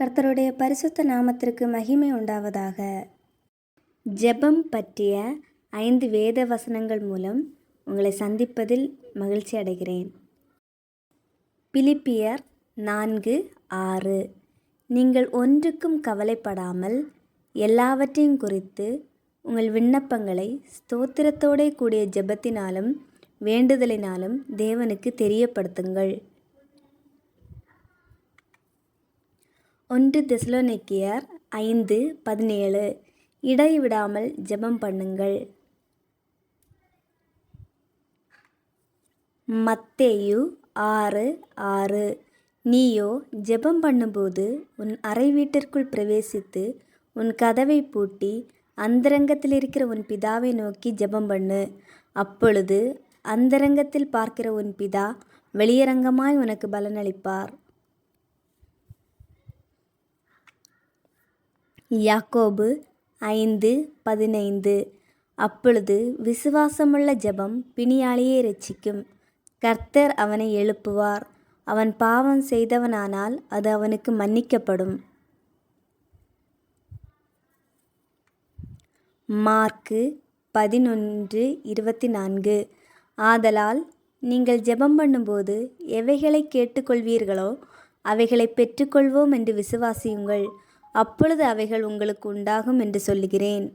கர்த்தருடைய பரிசுத்த நாமத்திற்கு மகிமை உண்டாவதாக. ஜெபம் பற்றிய 5 வேத வசனங்கள் மூலம் உங்களை சந்திப்பதில் மகிழ்ச்சி அடைகிறேன். பிலிப்பியர் 4:6. நீங்கள் ஒன்றுக்கும் கவலைப்படாமல் எல்லாவற்றையும் குறித்து உங்கள் விண்ணப்பங்களை ஸ்தோத்திரத்தோடே கூடிய ஜெபத்தினாலும் வேண்டுதலினாலும் தேவனுக்கு தெரியப்படுத்துங்கள். 1 தெசலோனிக்கேயர் 5:17. இடைவிடாமல் ஜெபம் பண்ணுங்கள். மத்தேயு 6:6. நீயோ ஜெபம் பண்ணும்போது உன் அறை வீட்டிற்குள் பிரவேசித்து உன் கதவை பூட்டி அந்தரங்கத்தில் இருக்கிற உன் பிதாவை நோக்கி ஜெபம் பண்ணு. அப்பொழுது அந்தரங்கத்தில் பார்க்கிற உன் பிதா வெளியரங்கமாய் உனக்கு பலனளிப்பார். யாக்கோபு 5:15. அப்பொழுது விசுவாசமுள்ள ஜெபம் பிணியாளியை இரட்சிக்கும். கர்த்தர் அவனை எழுப்புவார். அவன் பாவம் செய்தவனானால் அது அவனுக்கு மன்னிக்கப்படும். மார்க்கு 11:24. ஆதலால் நீங்கள் ஜெபம் பண்ணும்போது எவைகளை கேட்டுக்கொள்வீர்களோ அவைகளை பெற்றுக்கொள்வோம் என்று விசுவாசியுங்கள். அப்பொழுது அவைகள் உங்களுக்கு உண்டாகும் என்று சொல்லுகிறேன்.